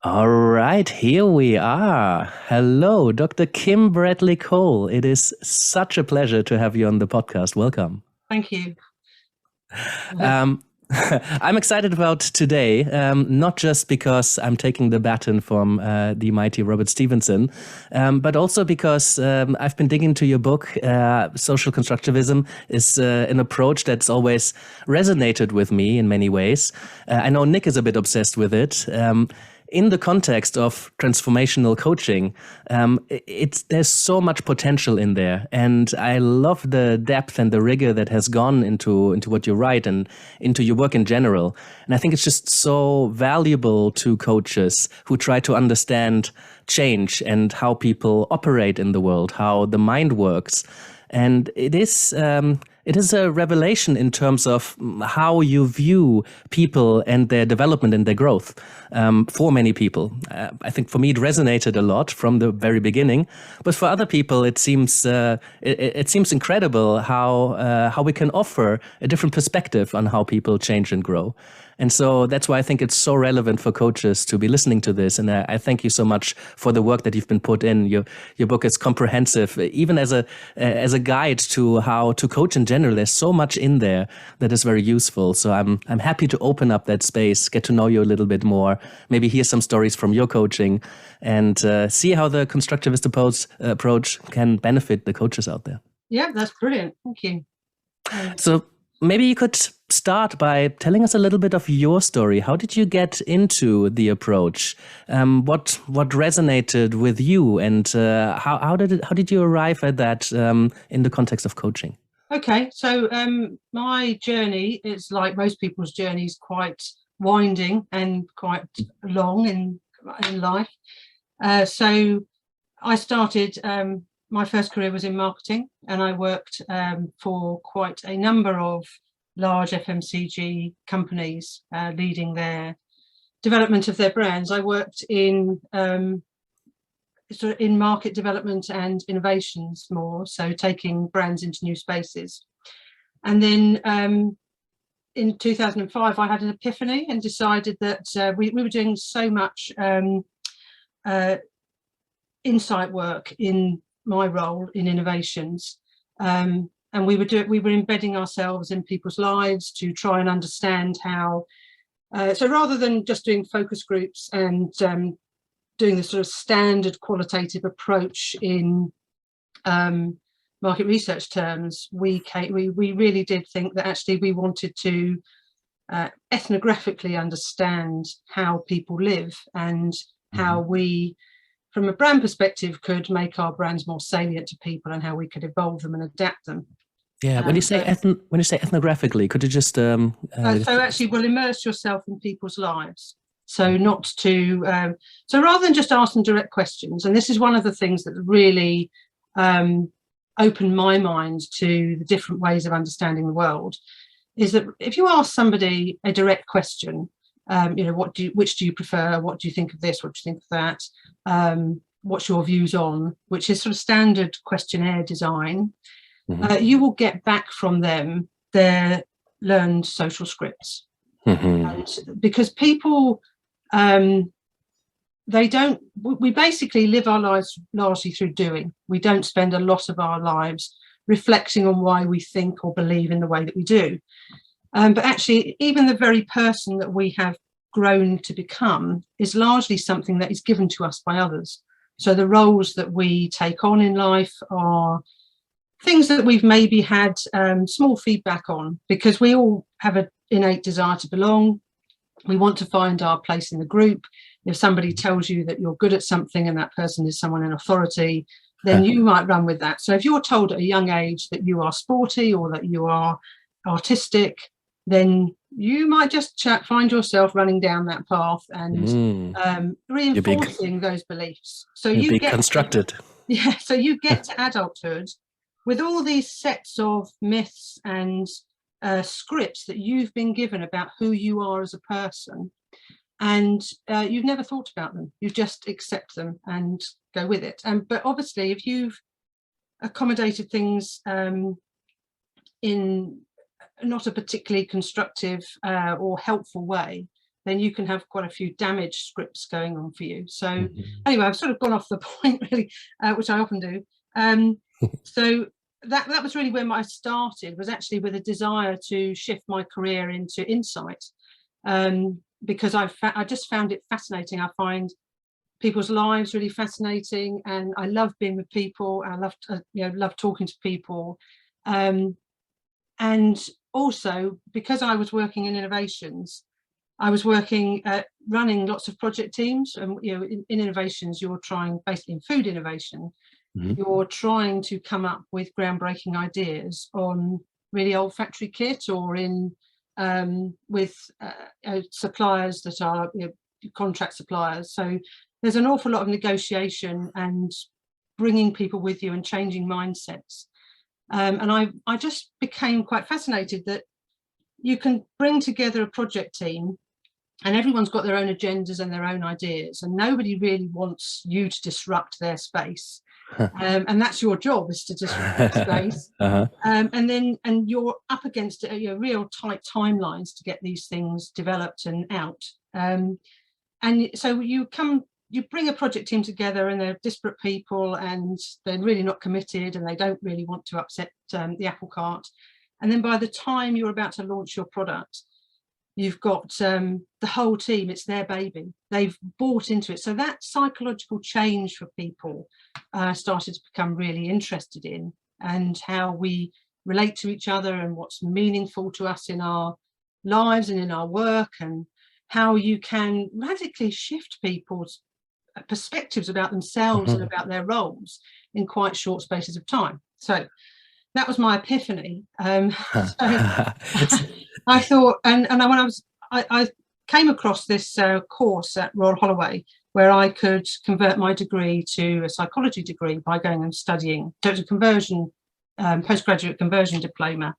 All right, here we are. Hello, Dr. Kim Bradley Cole. It is such a pleasure to have you on the podcast. Welcome. Thank you. Um, I'm excited about today, not just because I'm taking the baton from the mighty Robert Stevenson, but also because I've been digging into your book. Social Constructivism is an approach that's always resonated with me in many ways. I know Nick is a bit obsessed with it. In the context of transformational coaching, there's so much potential in there, and I love the depth and the rigor that has gone into what you write and into your work in general. And I think it's just so valuable to coaches who try to understand change and how people operate in the world, how the mind works. And it is a revelation in terms of how you view people and their development and their growth for many people. I think for me it resonated a lot from the very beginning, but for other people it seems incredible how we can offer a different perspective on how people change and grow. And so that's why I think it's so relevant for coaches to be listening to this. And I thank you so much for the work that you've been put in. Your book is comprehensive, even as a guide to how to coach in general. There's so much in there that is very useful. So I'm happy to open up that space, get to know you a little bit more, maybe hear some stories from your coaching, and see how the constructivist approach can benefit the coaches out there. Yeah, that's brilliant. Thank you. So maybe you could start by telling us a little bit of your story. How did you get into the approach? What resonated with you, and how did you arrive at that in the context of coaching? Okay, so my journey is, like most people's journeys, quite winding and quite long in life. So I started. My first career was in marketing, and I worked for quite a number of large FMCG companies, leading their development of their brands. I worked in in market development and innovations more, so taking brands into new spaces. And then in 2005, I had an epiphany and decided that we were doing so much insight work in my role in innovations, and we were embedding ourselves in people's lives to try and understand how. So rather than just doing focus groups and doing the sort of standard qualitative approach in market research terms, we really did think that actually we wanted to ethnographically understand how people live and how we, from a brand perspective, could make our brands more salient to people and how we could evolve them and adapt them. Yeah, when you say ethnographically, could you just so actually, well, immerse yourself in people's lives. So not to so rather than just ask them direct questions, and this is one of the things that really opened my mind to the different ways of understanding the world, is that if you ask somebody a direct question, which do you prefer? What do you think of this? What do you think of that? What's your views on? Which is sort of standard questionnaire design. You will get back from them their learned social scripts. And because people, we basically live our lives largely through doing. We don't spend a lot of our lives reflecting on why we think or believe in the way that we do. But actually, even the very person that we have grown to become is largely something that is given to us by others. So the roles that we take on in life are things that we've maybe had small feedback on, because we all have an innate desire to belong. We want to find our place in the group. If somebody tells you that you're good at something and that person is someone in authority, then you might run with that. So if you're told at a young age that you are sporty or that you are artistic, then you might just find yourself running down that path and reinforcing those beliefs. So you get constructed. So you get to adulthood with all these sets of myths and scripts that you've been given about who you are as a person, and you've never thought about them. You just accept them and go with it. But obviously, if you've accommodated things in not a particularly constructive or helpful way, then you can have quite a few damaged scripts going on for you. So anyway, I've sort of gone off the point really, which I often do. So that was really where I started, was actually with a desire to shift my career into insight, because I just found it fascinating. I find people's lives really fascinating, and I love being with people. I love talking to people, and also because I was working in innovations, I was working at running lots of project teams. And in innovations, you're trying, basically in food innovation, you're trying to come up with groundbreaking ideas on really old factory kit, or in with suppliers that are contract suppliers. So there's an awful lot of negotiation and bringing people with you and changing mindsets. And I just became quite fascinated that you can bring together a project team and everyone's got their own agendas and their own ideas, and nobody really wants you to disrupt their space. And that's your job, is to disrupt their space. And you're up against real tight timelines to get these things developed and out. And so you bring a project team together, and they're disparate people, and they're really not committed, and they don't really want to upset the apple cart. And then by the time you're about to launch your product, you've got the whole team, it's their baby. They've bought into it. So that psychological change for people started to become really interested in, and how we relate to each other, and what's meaningful to us in our lives and in our work, and how you can radically shift people's perspectives about themselves and about their roles in quite short spaces of time. So that was my epiphany. I thought, and when I came across this course at Royal Holloway, where I could convert my degree to a psychology degree by going and studying. So it was a conversion, postgraduate conversion diploma.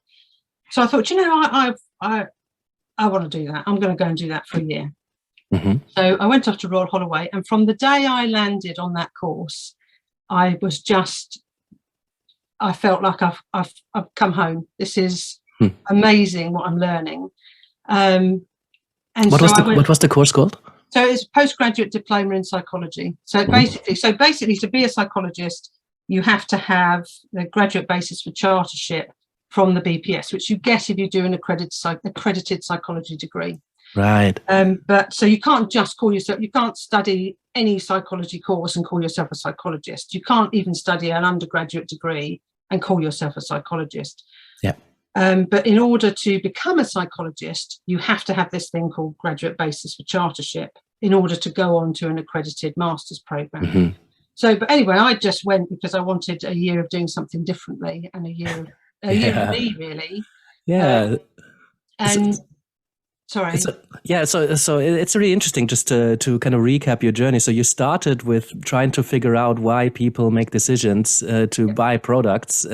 So I thought, I want to do that. I'm going to go and do that for a year. So I went off to Royal Holloway, and from the day I landed on that course, I felt like I've come home. This is amazing what I'm learning. And what was the course called? So it's postgraduate diploma in psychology. So basically, to be a psychologist, you have to have the graduate basis for chartership from the BPS, which you get if you do an accredited psychology degree. Right. But so you can't just call yourself, you can't study any psychology course and call yourself a psychologist. You can't even study an undergraduate degree and call yourself a psychologist. Yeah. But in order to become a psychologist, you have to have this thing called graduate basis for chartership in order to go on to an accredited master's program. So, but anyway, I just went because I wanted a year of doing something differently, and a year of me, really. Yeah. Sorry. So it's really interesting just to kind of recap your journey. So you started with trying to figure out why people make decisions to buy products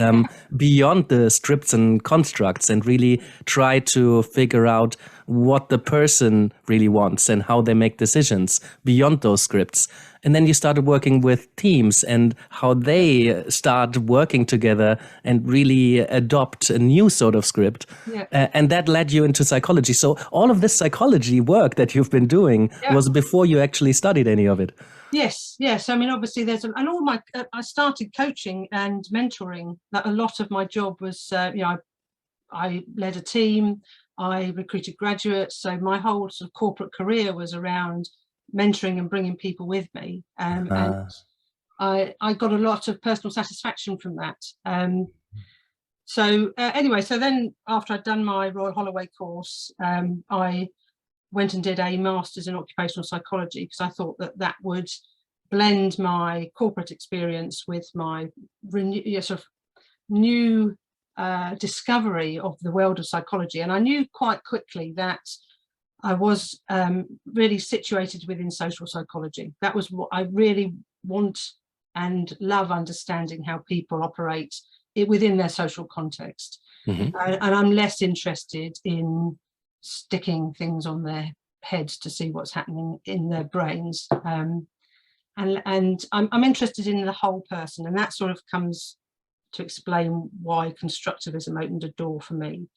beyond the scripts and constructs, and really try to figure out what the person really wants and how they make decisions beyond those scripts. And then you started working with teams and how they start working together and really adopt a new sort of script. And that led you into psychology. So all of this psychology work that you've been doing was before you actually studied any of it. Yes. I mean, obviously I started coaching and mentoring. That a lot of my job was, I led a team, I recruited graduates. So my whole sort of corporate career was around mentoring and bringing people with me. And I got a lot of personal satisfaction from that. So then after I'd done my Royal Holloway course, I went and did a master's in occupational psychology, because I thought that would blend my corporate experience with my new discovery of the world of psychology. And I knew quite quickly that I was really situated within social psychology. That was what I really want and love, understanding how people operate within their social context. And I'm less interested in sticking things on their heads to see what's happening in their brains. And I'm interested in the whole person, and that sort of comes to explain why constructivism opened a door for me.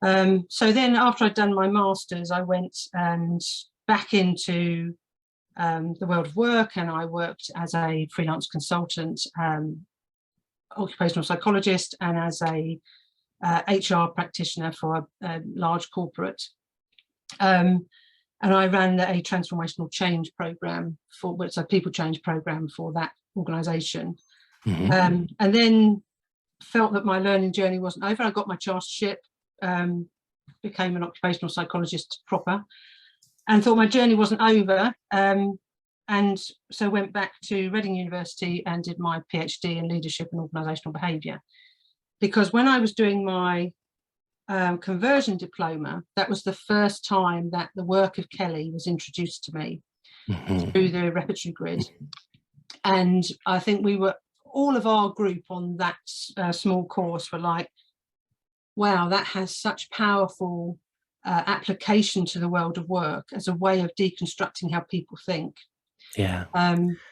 So then after I'd done my master's, I went and back into the world of work, and I worked as a freelance consultant, occupational psychologist, and as a HR practitioner for a large corporate. And I ran a transformational change program it's a people change program for that organization. And then felt that my learning journey wasn't over. I got my chartership, became an occupational psychologist proper, and thought my journey wasn't over. And so went back to Reading University and did my PhD in leadership and organisational behaviour. Because when I was doing my conversion diploma, that was the first time that the work of Kelly was introduced to me through the repertory grid. And I think all of our group on that small course were like, wow, that has such powerful application to the world of work as a way of deconstructing how people think. Yeah.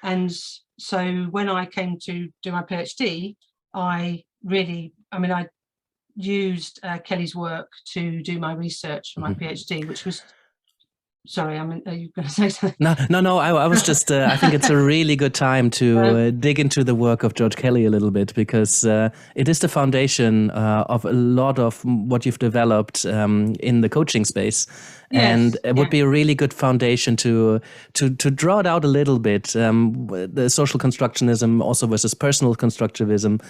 And so when I came to do my PhD, I used Kelly's work to do my research for my PhD, which was, sorry, are you going to say something? No. I was just, I think it's a really good time to dig into the work of George Kelly a little bit, because it is the foundation of a lot of what you've developed in the coaching space. Yes, and it would be a really good foundation to draw it out a little bit, the social constructionism also versus personal constructivism.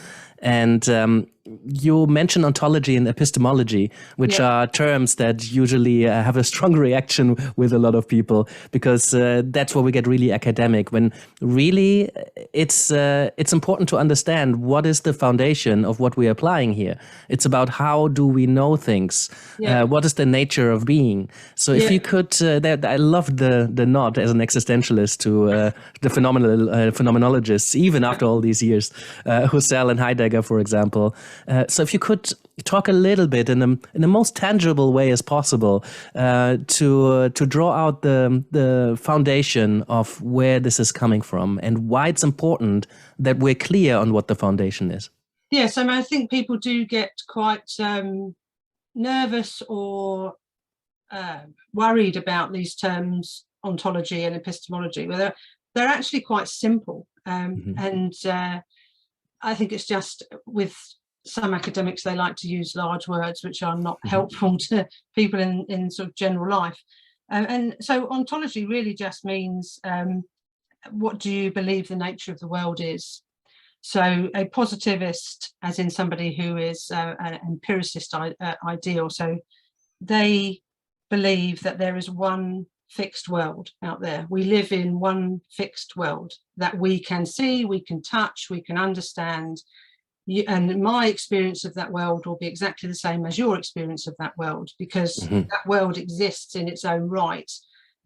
And you mentioned ontology and epistemology, which are terms that usually have a strong reaction with a lot of people, because that's where we get really academic, when really it's important to understand what is the foundation of what we're applying here. It's about how do we know things, what is the nature of being. So if you could, I love the nod as an existentialist to the phenomenologists, even after all these years, Husserl and Heidegger, for example. So if you could talk a little bit in the most tangible way as possible to draw out the foundation of where this is coming from and why it's important that we're clear on what the foundation is. Yes, I think people do get quite nervous or worried about these terms, ontology and epistemology, where they're actually quite simple. And I think it's just with some academics, they like to use large words which are not helpful to people in sort of general life. And so ontology really just means what do you believe the nature of the world is? So a positivist, as in somebody who is an empiricist ideal, so they believe that there is one fixed world out there. We live in one fixed world that we can see, we can touch, we can understand. And my experience of that world will be exactly the same as your experience of that world, because that world exists in its own right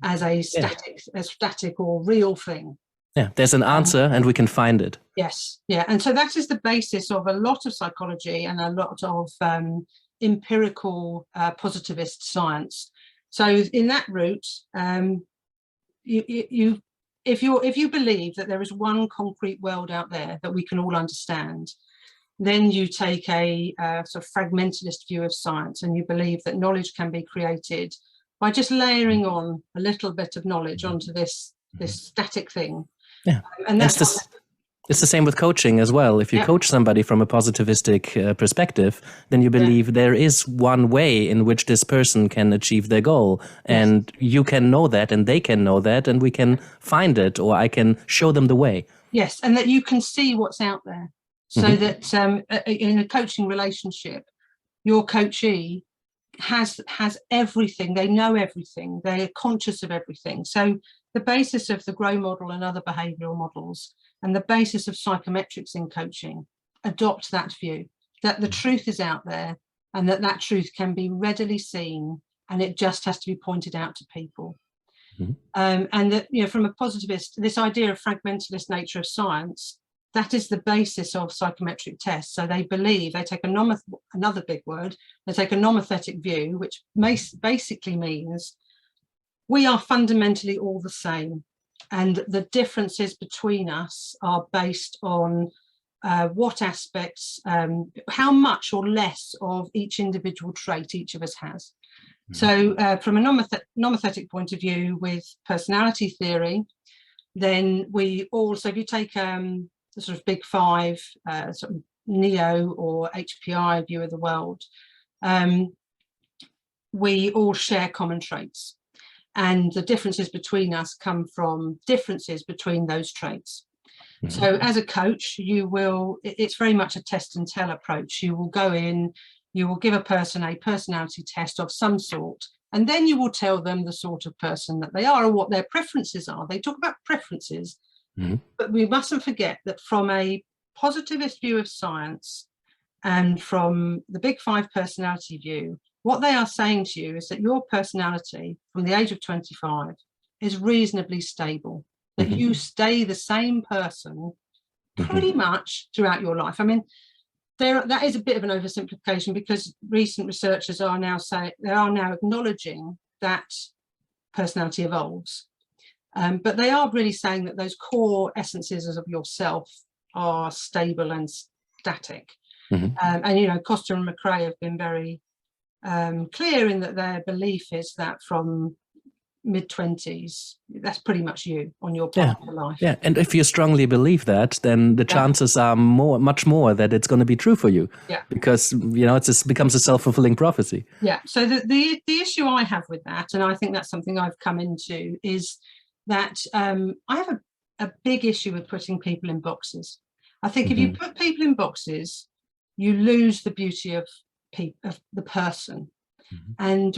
as a static or real thing. Yeah, there's an answer and we can find it. Yes, yeah. And so that is the basis of a lot of psychology and a lot of empirical positivist science. So in that route, if you believe that there is one concrete world out there that we can all understand, then you take a sort of fragmentalist view of science, and you believe that knowledge can be created by just layering on a little bit of knowledge onto this static thing. Yeah, and it's the same with coaching as well. If you coach somebody from a positivistic perspective, then you believe there is one way in which this person can achieve their goal, and you can know that, and they can know that, and we can find it, or I can show them the way. Yes, and that you can see what's out there. So that in a coaching relationship, your coachee has everything. They know everything. They are conscious of everything. So the basis of the GROW model and other behavioural models, and the basis of psychometrics in coaching, adopt that view, that the truth is out there, and that truth can be readily seen, and it just has to be pointed out to people. And that, from a positivist, this idea of fragmentalist nature of science, that is the basis of psychometric tests. So they believe, they take another big word, they take a nomothetic view, which basically means we are fundamentally all the same. And the differences between us are based on what aspects, how much or less of each individual trait each of us has. So from a nomothetic point of view with personality theory, then we also, if you take the sort of big five, sort of Neo or HPI view of the world, we all share common traits. And the differences between us come from differences between those traits. So as a coach, it's very much a test and tell approach. You will go in, you will give a person a personality test of some sort, and then you will tell them the sort of person that they are or what their preferences are. They talk about preferences, but we mustn't forget that from a positivist view of science and from the big five personality view, what they are saying to you is that your personality from the age of 25 is reasonably stable, that you stay the same person pretty much throughout your life. I mean, that is a bit of an oversimplification, because recent researchers are now acknowledging that personality evolves, but they are really saying that those core essences of yourself are stable and static. And you know, Costa and McRae have been very clear in that their belief is that from mid-20s, that's pretty much you on your path of life. Yeah, and if you strongly believe that, then the chances are much more that it's going to be true for you. Yeah, because you know, it becomes a self-fulfilling prophecy. Yeah. So the issue I have with that, and I think that's something I've come into, is that I have a big issue with putting people in boxes. I think if you put people in boxes, you lose the beauty of the person. And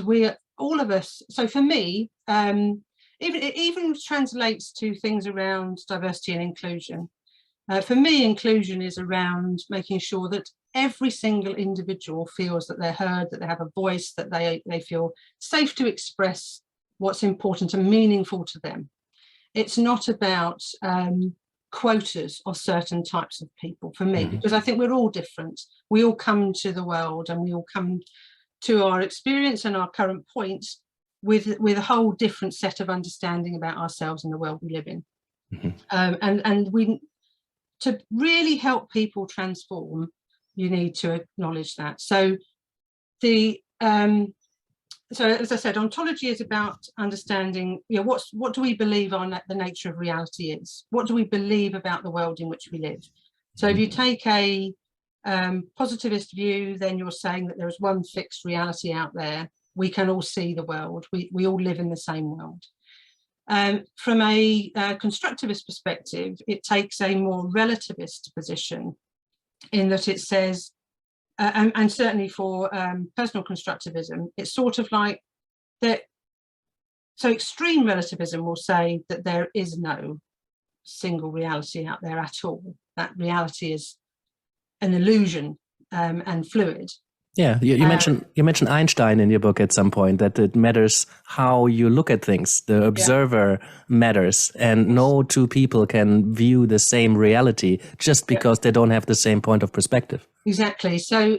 all of us, so for me, it even translates to things around diversity and inclusion. For me, inclusion is around making sure that every single individual feels that they're heard, that they have a voice, that they feel safe to express what's important and meaningful to them. It's not about quotas of certain types of people, for me, because I think we're all different. We all come to the world and we all come to our experience and our current points with a whole different set of understanding about ourselves and the world we live in. And we, to really help people transform, you need to acknowledge that. So so as I said, ontology is about understanding, you know, what do we believe the nature of reality is? What do we believe about the world in which we live? So if you take a positivist view, then you're saying that there is one fixed reality out there. We can all see the world. We all live in the same world. From a constructivist perspective, it takes a more relativist position, in that it says, and certainly for personal constructivism, it's sort of like that. So extreme relativism will say that there is no single reality out there at all. That reality is an illusion and fluid. Yeah, you mentioned Einstein in your book at some point, that it matters how you look at things. The observer matters, and no two people can view the same reality just because they don't have the same point of perspective. Exactly. So,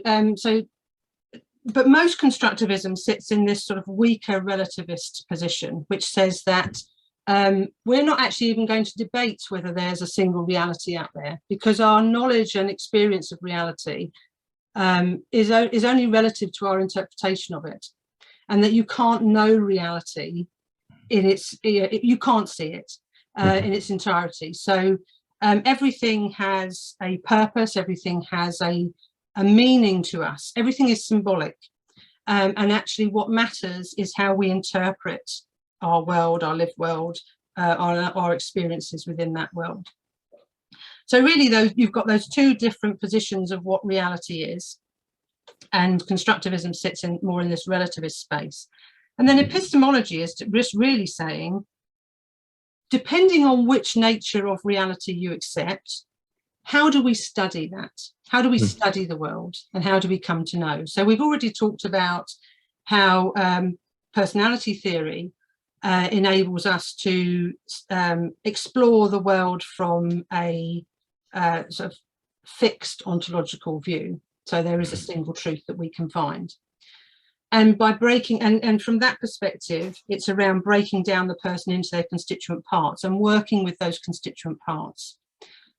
but most constructivism sits in this sort of weaker relativist position, which says that we're not actually even going to debate whether there's a single reality out there, because our knowledge and experience of reality is only relative to our interpretation of it, and that you can't know reality you can't see it in its entirety. So everything has a purpose, everything has a meaning to us, everything is symbolic, and actually what matters is how we interpret our world, our lived world, our experiences within that world. So really, you've got those two different positions of what reality is, and constructivism sits more in this relativist space. And then epistemology is just really saying, depending on which nature of reality you accept, how do we study that? How do we study the world, and how do we come to know? So we've already talked about how personality theory enables us to explore the world from a sort of fixed ontological view. So there is a single truth that we can find. And by breaking, and from that perspective, it's around breaking down the person into their constituent parts and working with those constituent parts.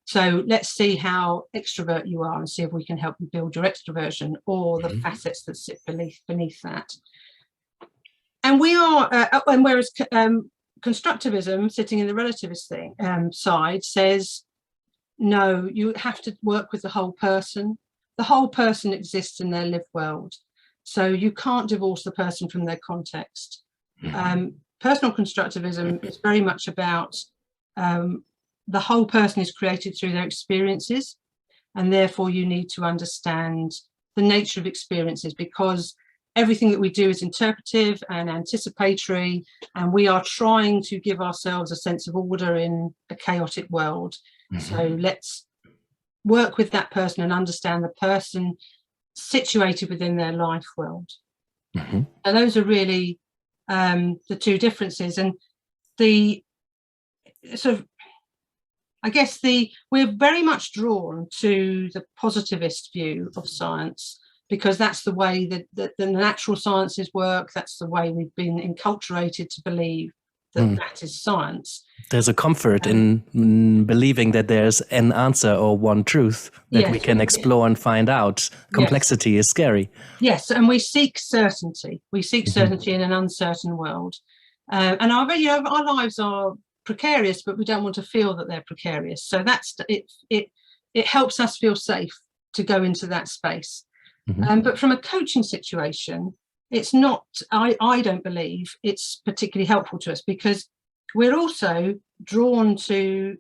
So let's see how extrovert you are and see if we can help you build your extroversion or the facets that sit beneath that. And we are, and whereas constructivism, sitting in the relativist side, says, no, you have to work with the whole person. The whole person exists in their lived world. So you can't divorce the person from their context. Personal constructivism is very much about the whole person is created through their experiences, and therefore you need to understand the nature of experiences, because everything that we do is interpretive and anticipatory, and we are trying to give ourselves a sense of order in a chaotic world. So let's work with that person and understand the person situated within their life world. And those are really the two differences. And the sort of, I guess we're very much drawn to the positivist view of science, because that's the way that the natural sciences work. That's the way we've been enculturated to believe that that is science. There's a comfort in believing that there's an answer or one truth that we can explore and find out. Complexity is scary. Yes, and we seek certainty. We seek certainty in an uncertain world. And our lives are precarious, but we don't want to feel that they're precarious. So that's it helps us feel safe to go into that space. But from a coaching situation, it's not, I don't believe it's particularly helpful to us, because we're also drawn to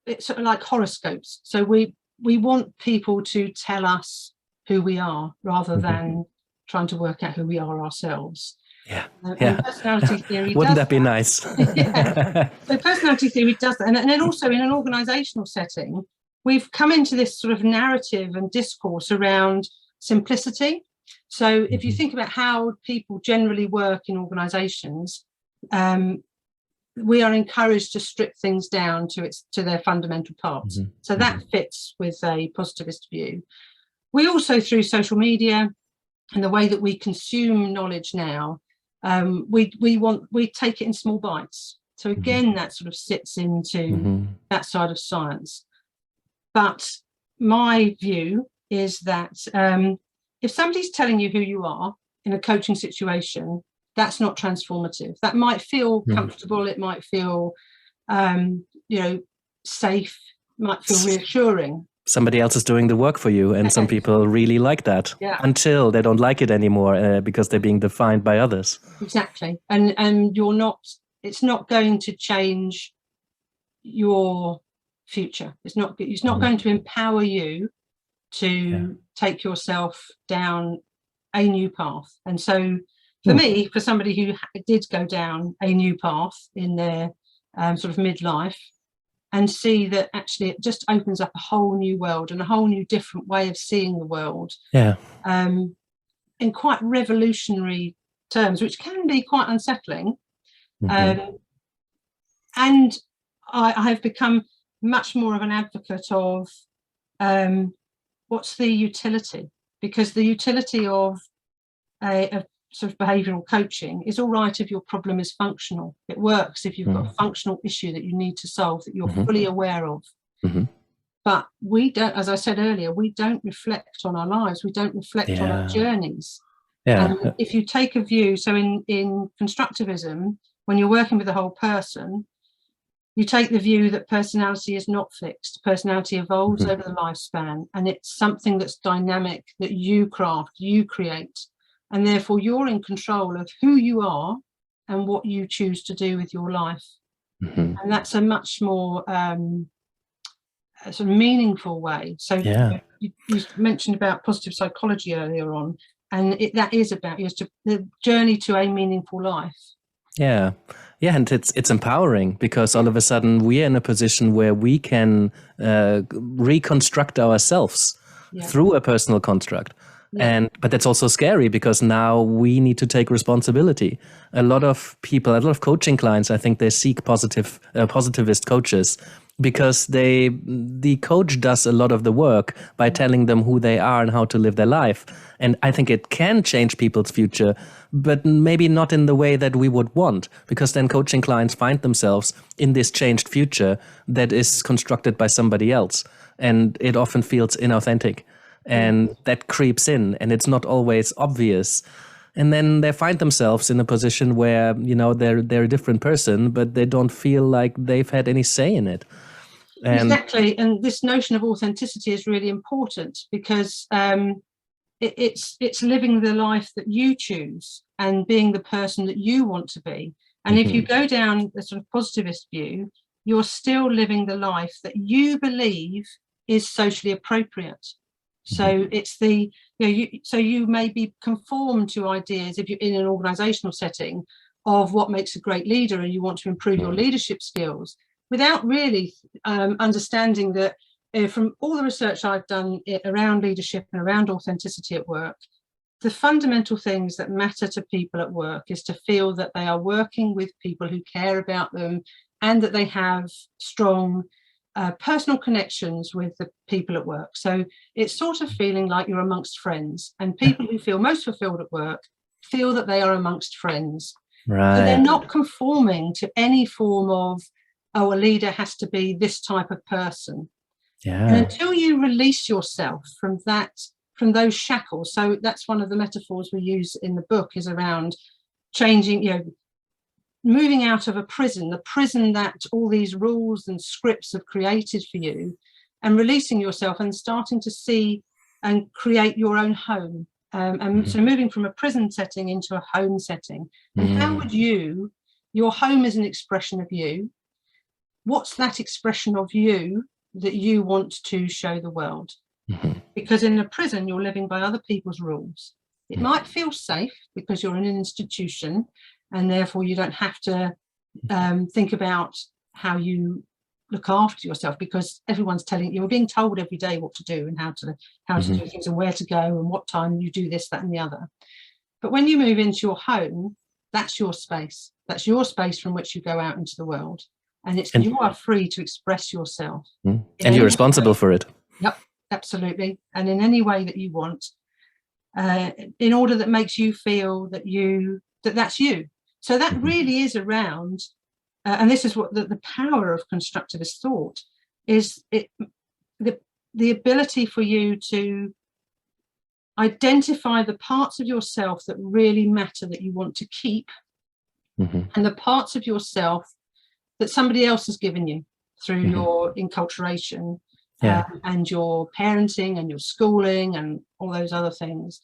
it's sort of like horoscopes. So we want people to tell us who we are rather than trying to work out who we are ourselves. Personality theory wouldn't that be nice? So personality theory does that, and then also in an organizational setting, we've come into this sort of narrative and discourse around simplicity. So if you think about how people generally work in organizations, we are encouraged to strip things down to their fundamental parts. So that fits with a positivist view. We also, through social media and the way that we consume knowledge now, we take it in small bites. So again, that sort of sits into that side of science. But my view is that if somebody's telling you who you are in a coaching situation, that's not transformative. That might feel comfortable. It might feel, safe, might feel reassuring. Somebody else is doing the work for you, and some people really like that until they don't like it anymore because they're being defined by others. Exactly, and it's not going to change your future. It's not going to empower you to take yourself down a new path. And so for me, for somebody who did go down a new path in their sort of midlife, and see that actually it just opens up a whole new world and a whole new different way of seeing the world, in quite revolutionary terms, which can be quite unsettling. And I have become much more of an advocate of what's the utility, because the utility of sort of behavioural coaching is all right if your problem is functional. It works if you've got a functional issue that you need to solve that you're fully aware of. But we don't, as I said earlier, we don't reflect on our lives. We don't reflect on our journeys. And if you take a view, so in constructivism, when you're working with the whole person, you take the view that personality is not fixed. Personality evolves over the lifespan, and it's something that's dynamic, that you craft, you create. And therefore you're in control of who you are and what you choose to do with your life. And that's a much more sort of meaningful way. So you mentioned about positive psychology earlier on, and that is about the journey to a meaningful life. And it's empowering, because all of a sudden we're in a position where we can reconstruct ourselves through a personal construct. But that's also scary because now we need to take responsibility. A lot of people, a lot of coaching clients, I think they seek positivist coaches because the coach does a lot of the work by telling them who they are and how to live their life. And I think it can change people's future, but maybe not in the way that we would want, because then coaching clients find themselves in this changed future that is constructed by somebody else. And it often feels inauthentic. And that creeps in, and it's not always obvious. And then they find themselves in a position where, you know, they're a different person, but they don't feel like they've had any say in it. Exactly. And this notion of authenticity is really important because it's living the life that you choose and being the person that you want to be. And if you go down the sort of positivist view, you're still living the life that you believe is socially appropriate. So it's the, so you may be conformed to ideas if you're in an organizational setting of what makes a great leader and you want to improve your leadership skills without really understanding that from all the research I've done around leadership and around authenticity at work, the fundamental things that matter to people at work is to feel that they are working with people who care about them and that they have strong personal connections with the people at work. So it's sort of feeling like you're amongst friends, and people who feel most fulfilled at work feel that they are amongst friends. Right. So they're not conforming to any form of, oh, a leader has to be this type of person. Yeah. And until you release yourself from those shackles, so that's one of the metaphors we use in the book, is around changing, moving out of a prison, the prison that all these rules and scripts have created for you, and releasing yourself and starting to see and create your own home. So moving from a prison setting into a home setting. And how would your home is an expression of you. What's that expression of you that you want to show the world? Because in a prison, you're living by other people's rules. It might feel safe because you're in an institution, and therefore you don't have to think about how you look after yourself, because everyone's telling you're being told every day what to do and how to do things and where to go and what time you do this, that and the other. But when you move into your home, that's your space. That's your space from which you go out into the world. And you are free to express yourself. And you're responsible for it. Yep, absolutely. And in any way that you want, in order that makes you feel that that's you. So that really is around, and this is what the power of constructivist thought is, the ability for you to identify the parts of yourself that really matter, that you want to keep, and the parts of yourself that somebody else has given you through your enculturation and your parenting and your schooling and all those other things.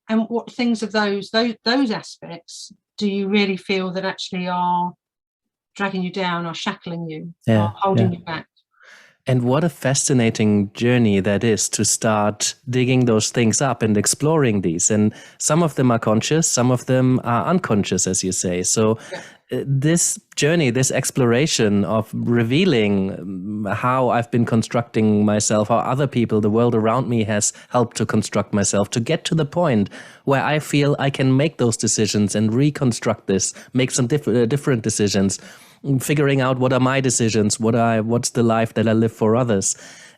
And what things of those aspects do you really feel that actually are dragging you down, or shackling you, or holding you back? And what a fascinating journey that is, to start digging those things up and exploring these. And some of them are conscious, some of them are unconscious, as you say. So this journey, this exploration of revealing how I've been constructing myself, how other people, the world around me has helped to construct myself, to get to the point where I feel I can make those decisions and reconstruct this, make some different decisions, figuring out what are my decisions, what's the life that I live for others.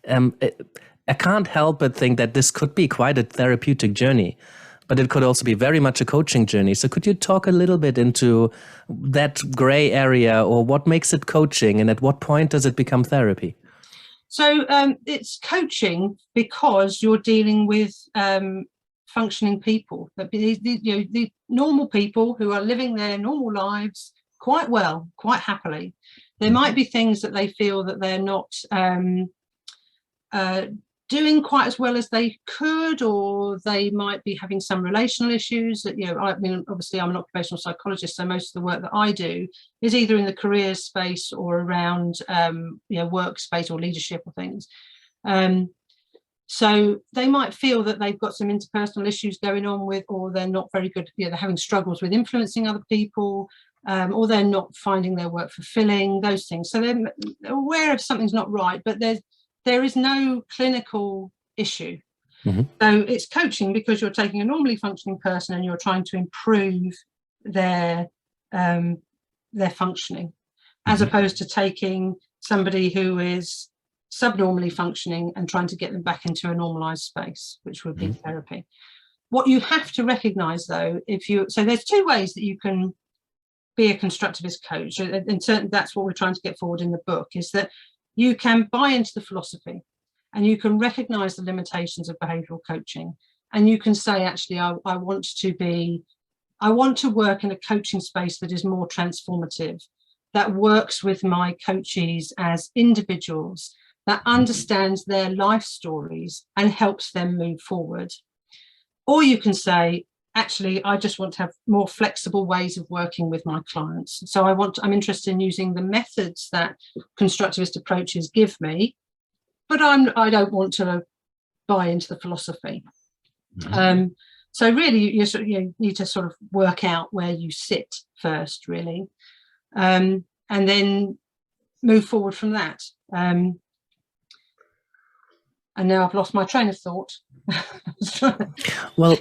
I can't help but think that this could be quite a therapeutic journey, but it could also be very much a coaching journey. So could you talk a little bit into that gray area, or what makes it coaching, and at what point does it become therapy? So it's coaching because you're dealing with functioning people, the normal people who are living their normal lives quite well, quite happily. There might be things that they feel that they're not doing quite as well as they could, or they might be having some relational issues that, I mean, obviously I'm an occupational psychologist, so most of the work that I do is either in the career space or around workspace or leadership or things. So they might feel that they've got some interpersonal issues going on with, or they're not very good, they're having struggles with influencing other people, or they're not finding their work fulfilling, those things. So they're aware of something's not right, but there is no clinical issue. So it's coaching because you're taking a normally functioning person and you're trying to improve their functioning, as opposed to taking somebody who is subnormally functioning and trying to get them back into a normalized space, which would be therapy. What you have to recognize, though, so there's two ways that you can be a constructivist coach, and certainly that's what we're trying to get forward in the book, is that you can buy into the philosophy and you can recognize the limitations of behavioral coaching, and you can say, actually, I want to work in a coaching space that is more transformative, that works with my coachees as individuals, that understands their life stories and helps them move forward. Or you can say, actually, I just want to have more flexible ways of working with my clients. So I'm interested in using the methods that constructivist approaches give me, but I don't want to buy into the philosophy. So really, you need to sort of work out where you sit first, really, and then move forward from that. And now I've lost my train of thought. Well,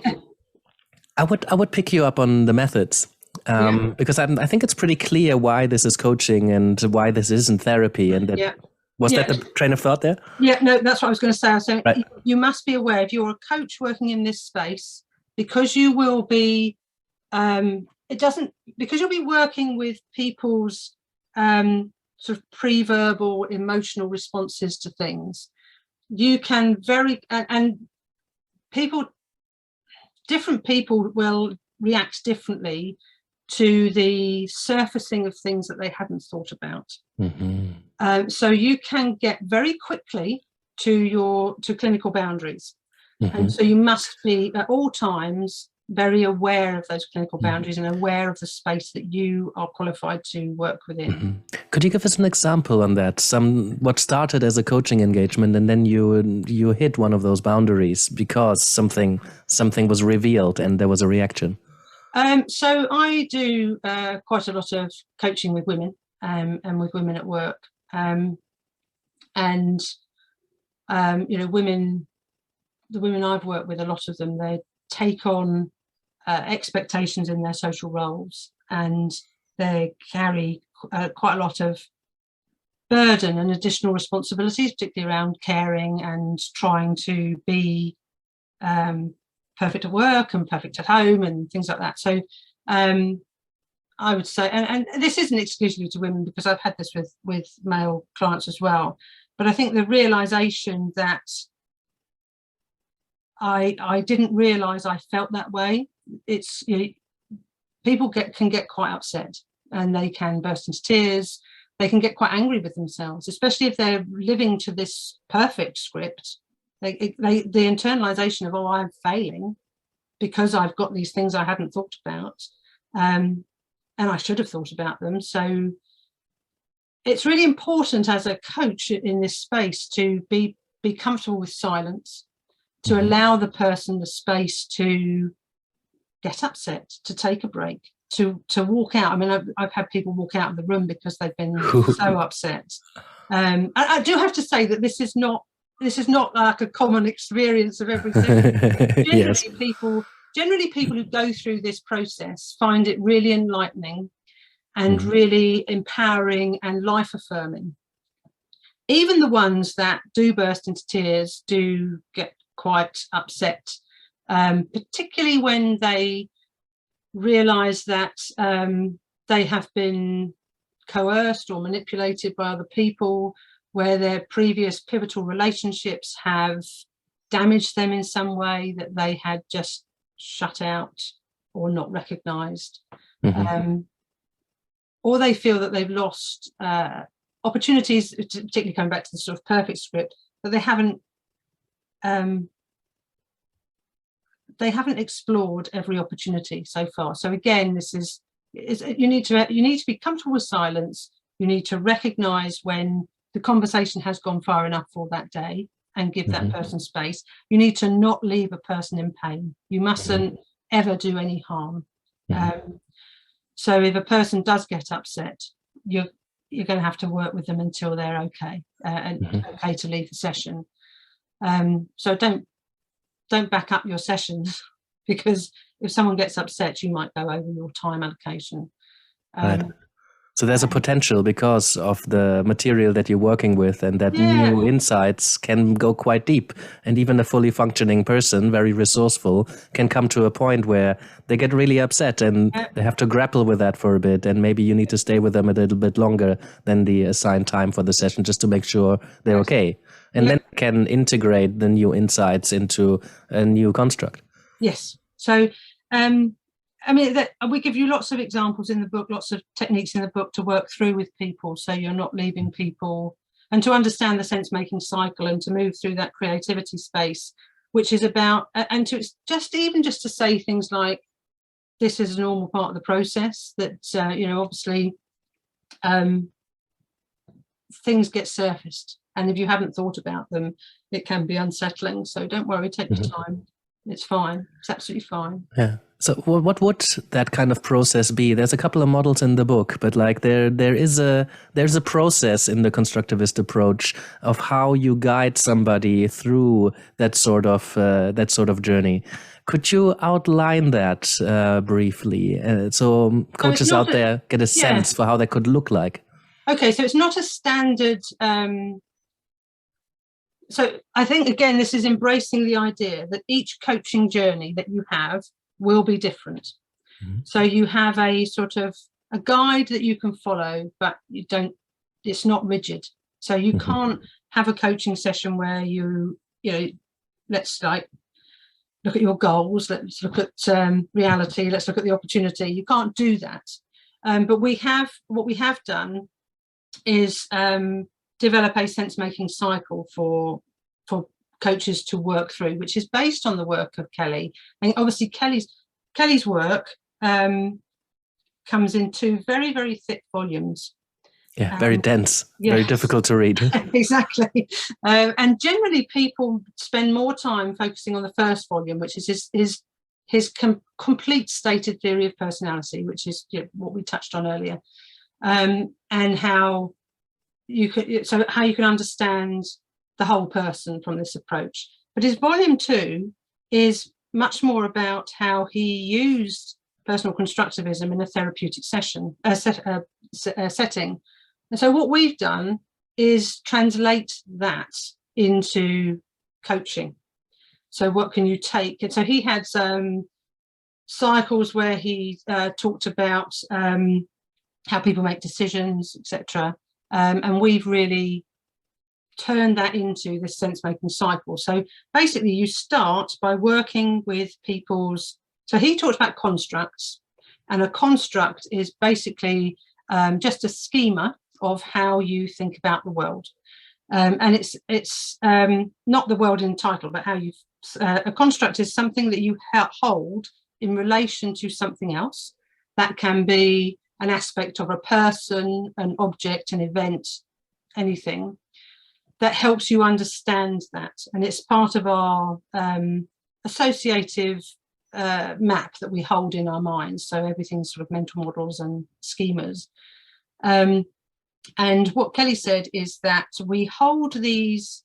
I would pick you up on the methods, because I think it's pretty clear why this is coaching and why this isn't therapy. And that was that the train of thought there? Yeah, no, that's what I was going to say. So right. You must be aware, if you're a coach working in this space, because you will be, because you'll be working with people's sort of pre-verbal emotional responses to things. You can different people will react differently to the surfacing of things that they hadn't thought about. So you can get very quickly to clinical boundaries. And so you must be at all times very aware of those clinical boundaries and aware of the space that you are qualified to work within. Could you give us an example on that? What started as a coaching engagement and then you hit one of those boundaries because something was revealed and there was a reaction? So I do quite a lot of coaching with women and with women at work. Women, the women I've worked with, a lot of them, they take on expectations in their social roles, and they carry quite a lot of burden and additional responsibilities, particularly around caring and trying to be perfect at work and perfect at home and things like that. So I would say, and this isn't exclusively to women, because I've had this with male clients as well, but I think the realization that I didn't realize I felt that way. It's, people can get quite upset and they can burst into tears. They can get quite angry with themselves, especially if they're living to this perfect script. The internalization of, I'm failing because I've got these things I hadn't thought about, and I should have thought about them. So it's really important as a coach in this space to be comfortable with silence, to allow the person the space to get upset, to take a break, to walk out. I mean, I've had people walk out of the room because they've been so upset. I do have to say that this is not like a common experience of everything. Yes. Generally people who go through this process find it really enlightening and really empowering and life affirming. Even the ones that do burst into tears do get quite upset, particularly when they realize that they have been coerced or manipulated by other people, where their previous pivotal relationships have damaged them in some way that they had just shut out or not recognized. Or they feel that they've lost opportunities, particularly coming back to the sort of perfect script, that they haven't explored every opportunity so far. So again, this is you need to be comfortable with silence. You need to recognize when the conversation has gone far enough for that day and give that person space. You need to not leave a person in pain. You mustn't ever do any harm. So if a person does get upset, you're going to have to work with them until they're okay and okay to leave the session. So don't don't back up your sessions because if someone gets upset, you might go over your time allocation. Right. So there's a potential because of the material that you're working with, and that new insights can go quite deep. And even a fully functioning person, very resourceful, can come to a point where they get really upset and they have to grapple with that for a bit. And maybe you need to stay with them a little bit longer than the assigned time for the session just to make sure they're okay. And then can integrate the new insights into a new construct. Yes. So, I mean, we give you lots of examples in the book, lots of techniques in the book to work through with people. So you're not leaving people, and to understand the sense-making cycle and to move through that creativity space, which is about, and to just to say things like, this is a normal part of the process, that, obviously things get surfaced. And if you haven't thought about them, it can be unsettling. So don't worry, take your time. It's fine. It's absolutely fine. Yeah. So what would that kind of process be? There's a couple of models in the book, but like there's a process in the constructivist approach of how you guide somebody through that sort of journey. Could you outline that briefly, so coaches out there get a sense for how that could look like? Okay, so it's not a standard. So I think, again, this is embracing the idea that each coaching journey that you have will be different. So you have a sort of a guide that you can follow, but it's not rigid. So you can't have a coaching session where let's like look at your goals, let's look at reality, let's look at the opportunity. You can't do that. But what we have done is develop a sense-making cycle for coaches to work through, which is based on the work of Kelly. And obviously Kelly's work comes in 2 very, very thick volumes. Yeah, very dense, very difficult to read. Exactly. And generally people spend more time focusing on the first volume, which is his complete stated theory of personality, which is what we touched on earlier, and how you can understand the whole person from this approach. But his volume 2 is much more about how he used personal constructivism in a therapeutic setting. And so what we've done is translate that into coaching. So what can you take? And so he had cycles where he talked about how people make decisions, etc. And we've really turned that into this sense-making cycle. So basically you start by working with so he talked about constructs, and a construct is basically just a schema of how you think about the world. And it's not the world in title, but how a construct is something that you hold in relation to something else. That can be an aspect of a person, an object, an event, anything that helps you understand that. And it's part of our associative map that we hold in our minds. So everything's sort of mental models and schemas. And what Kelly said is that we hold these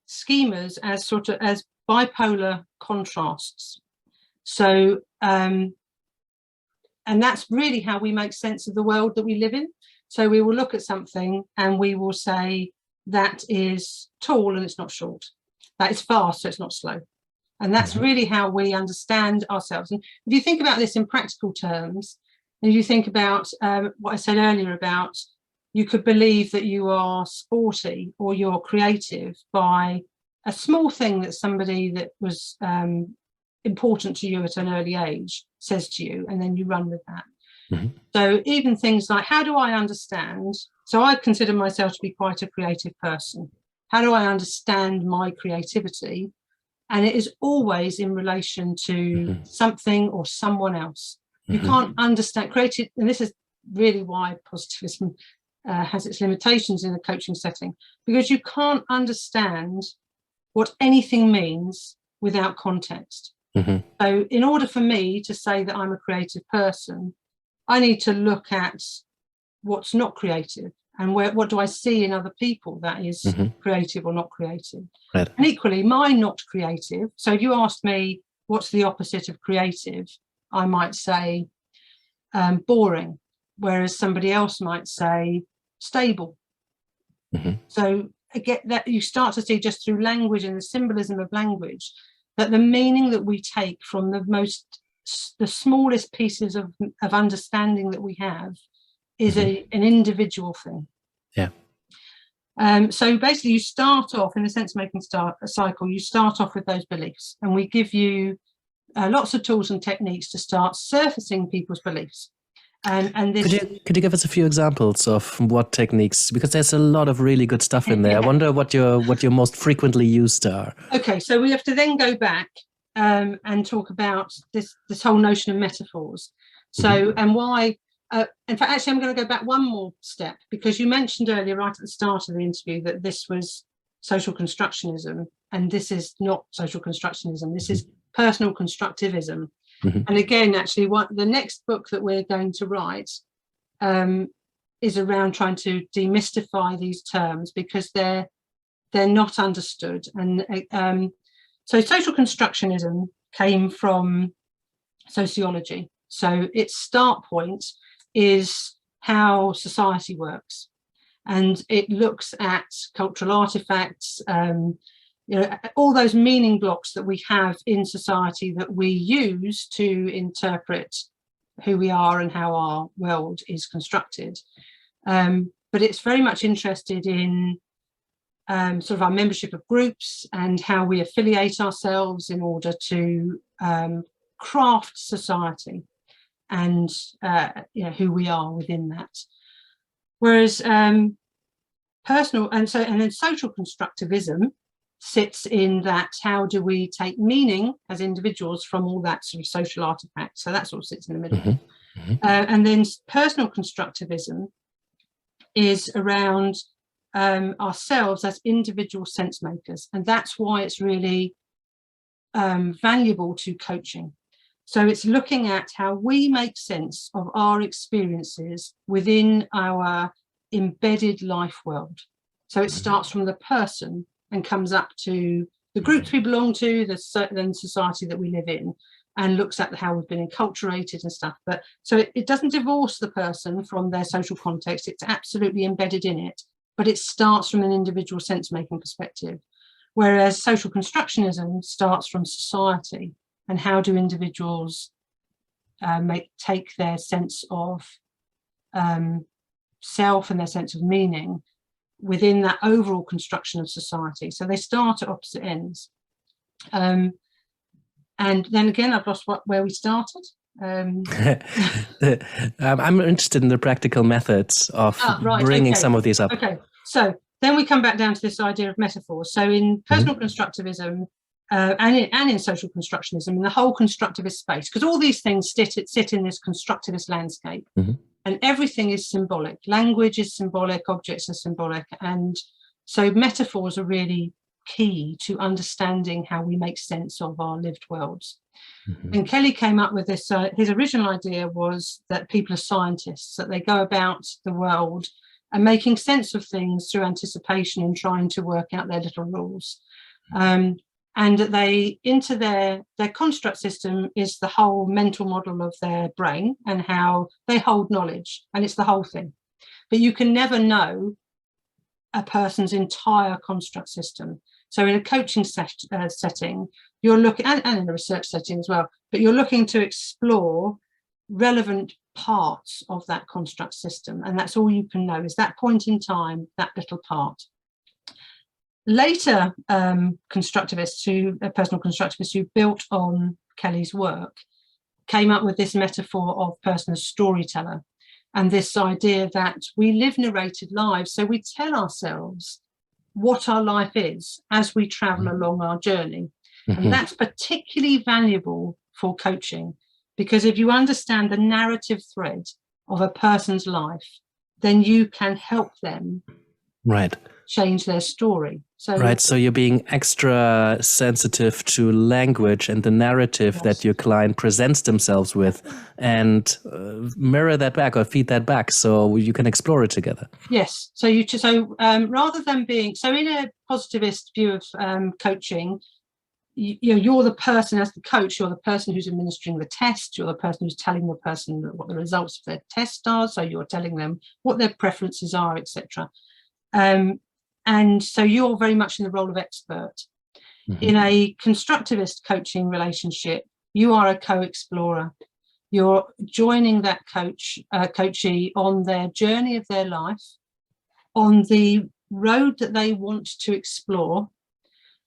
schemas as bipolar contrasts. So, and that's really how we make sense of the world that we live in. So we will look at something and we will say, that is tall and it's not short. That is fast, so it's not slow. And that's really how we understand ourselves. And if you think about this in practical terms, and you think about what I said earlier about you could believe that you are sporty or you're creative by a small thing that somebody that was important to you at an early age says to you, and then you run with that. So even things like, how do I understand? So I consider myself to be quite a creative person. How do I understand my creativity? And it is always in relation to something or someone else. You can't understand creative, and this is really why positivism has its limitations in a coaching setting, because you can't understand what anything means without context. So in order for me to say that I'm a creative person, I need to look at what's not creative. and what do I see in other people that is creative or not creative. Right. And equally, my not creative. So if you asked me what's the opposite of creative, I might say boring, whereas somebody else might say stable. So again, that you start to see just through language and the symbolism of language that the meaning that we take from the smallest pieces of understanding that we have is an individual thing. Yeah. So basically, you start off in the sense-making cycle. You start off with those beliefs, and we give you lots of tools and techniques to start surfacing people's beliefs. And this, could you give us a few examples of what techniques? Because there's a lot of really good stuff in there. I wonder what your most frequently used are. Okay, so we have to then go back and talk about this whole notion of metaphors. So and why. In fact, actually, I'm going to go back one more step, because you mentioned earlier, right at the start of the interview, that this was social constructionism, and this is not social constructionism. This is personal constructivism. And again, actually, the next book that we're going to write is around trying to demystify these terms, because they're not understood. And so social constructionism came from sociology. So its start point is how society works, and it looks at cultural artifacts, all those meaning blocks that we have in society that we use to interpret who we are and how our world is constructed. But it's very much interested in sort of our membership of groups and how we affiliate ourselves in order to craft society and who we are within that. Whereas personal and then social constructivism sits in that, how do we take meaning as individuals from all that sort of social artifact? So that sort of sits in the middle. And then personal constructivism is around ourselves as individual sense makers, and that's why it's really valuable to coaching. So it's looking at how we make sense of our experiences within our embedded life world. So it starts from the person and comes up to the groups we belong to, the society that we live in, and looks at how we've been enculturated and stuff. But so it doesn't divorce the person from their social context. It's absolutely embedded in it, but it starts from an individual sense-making perspective. Whereas social constructionism starts from society. And how do individuals take their sense of self and their sense of meaning within that overall construction of society? So they start at opposite ends. And then again, I've lost where we started. I'm interested in the practical methods of bringing some of these up. Okay, so then we come back down to this idea of metaphors. So in personal constructivism, and in social constructionism, in the whole constructivist space, because all these things sit in this constructivist landscape, and everything is symbolic. Language is symbolic, objects are symbolic, and so metaphors are really key to understanding how we make sense of our lived worlds. And Kelly came up with this, his original idea was that people are scientists, that they go about the world and making sense of things through anticipation and trying to work out their little rules. And that they, into their construct system is the whole mental model of their brain and how they hold knowledge, and it's the whole thing. But you can never know a person's entire construct system. So in a coaching setting, you're looking, and in a research setting as well, but you're looking to explore relevant parts of that construct system, and that's all you can know is that point in time, that little part. Later constructivists, personal constructivists who built on Kelly's work, came up with this metaphor of person as storyteller, and this idea that we live narrated lives, so we tell ourselves what our life is as we travel along our journey. And that's particularly valuable for coaching, because if you understand the narrative thread of a person's life, then you can help them Right. change their story. So Right. So you're being extra sensitive to language and the narrative yes. that your client presents themselves with, and mirror that back or feed that back so you can explore it together. Yes. So rather than being in a positivist view of coaching, you're the person as the coach. You're the person who's administering the test. You're the person who's telling the person what the results of their test are. So you're telling them what their preferences are, etc. And so you're very much in the role of expert. Mm-hmm. In a constructivist coaching relationship, you are a co-explorer. You're joining that coachee on their journey of their life, on the road that they want to explore,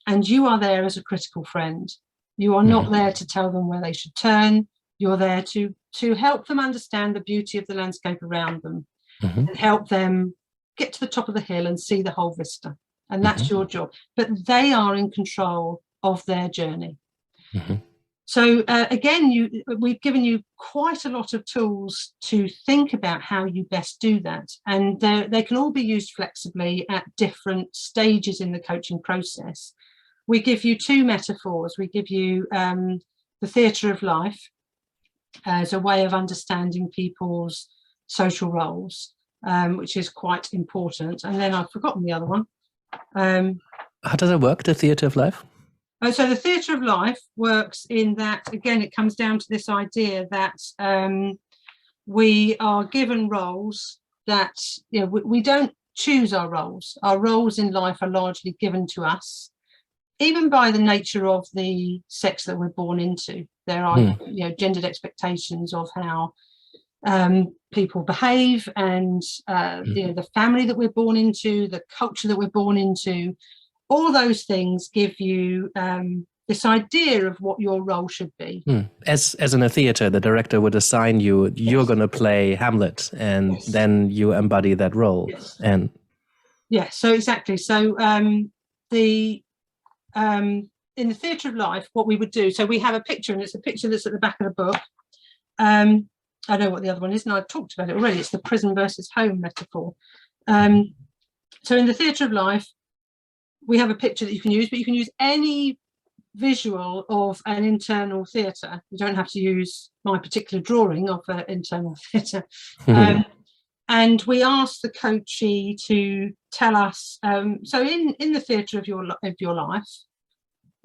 and you are there as a critical friend. You are not there to tell them where they should turn. You're there to help them understand the beauty of the landscape around them, and help them get to the top of the hill and see the whole vista. And that's your job. But they are in control of their journey. So again, we've given you quite a lot of tools to think about how you best do that. And they can all be used flexibly at different stages in the coaching process. We give you two metaphors. We give you the theatre of life as a way of understanding people's social roles, which is quite important. And then I've forgotten the other one. How does it work, the theatre of life? So the theatre of life works in that, again, it comes down to this idea that we are given roles that, we don't choose our roles. Our roles in life are largely given to us, even by the nature of the sex that we're born into. There are gendered expectations of how people behave, and the family that we're born into, the culture that we're born into. All those things give you this idea of what your role should be. As in a theater, the director would assign you, you're going to play Hamlet, and then you embody that role. And so exactly. So in the theatre of life, what we would do, so we have a picture, and it's a picture that's at the back of the book. I know what the other one is, and I've talked about it already. It's the prison versus home metaphor. So in the theatre of life, we have a picture that you can use, but you can use any visual of an internal theatre. You don't have to use my particular drawing of an internal theatre. And we ask the coachee to tell us, so in the theatre of your life,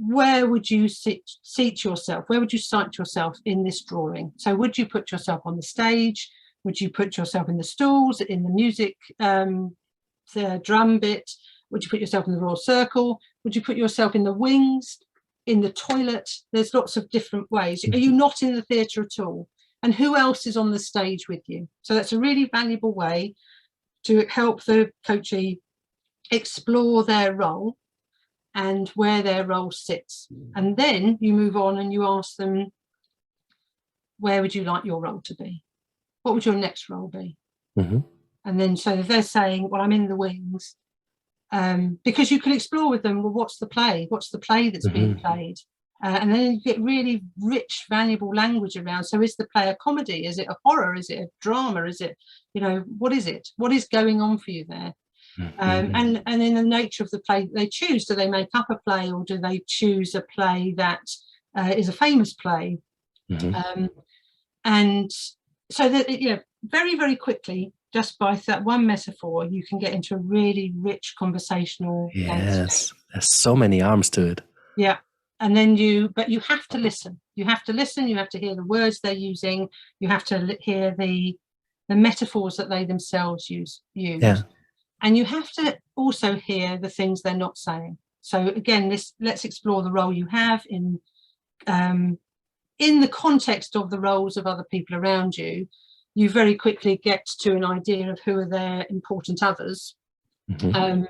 where would you seat yourself? Where would you cite yourself in this drawing? So would you put yourself on the stage? Would you put yourself in the stalls, in the music, the drum bit? Would you put yourself in the royal circle? Would you put yourself in the wings, in the toilet? There's lots of different ways. Are you not in the theatre at all? And who else is on the stage with you? So that's a really valuable way to help the coachee explore their role and where their role sits. And then you move on and you ask them, where would you like your role to be? What would your next role be? And then, so if they're saying, well, I'm in the wings, because you can explore with them, well, what's the play? What's the play that's being played? And then you get really rich, valuable language around. So is the play a comedy? Is it a horror? Is it a drama? Is it, what is it? What is going on for you there? And in the nature of the play that they choose, do they make up a play, or do they choose a play that is a famous play? And so that, very, very quickly, just by that one metaphor, you can get into a really rich conversational landscape. There's so many arms to it. Yeah. And then but you have to listen. You have to listen. You have to hear the words they're using. You have to hear the metaphors that they themselves use. Yeah. And you have to also hear the things they're not saying. So again, let's explore the role you have in the context of the roles of other people around you. You very quickly get to an idea of who are their important others. And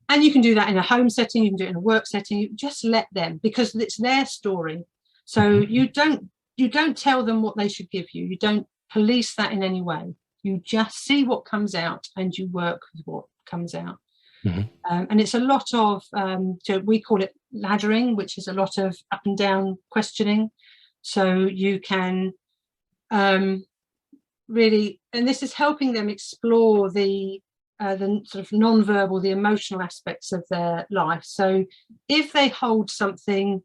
you can do that in a home setting, you can do it in a work setting. You just let them, because it's their story. So you don't tell them what they should give you. You don't police that in any way. You just see what comes out and you work with what comes out. And it's a lot of, so we call it laddering, which is a lot of up and down questioning. So you can really, and this is helping them explore the the sort of non-verbal, the emotional aspects of their life. So if they hold something,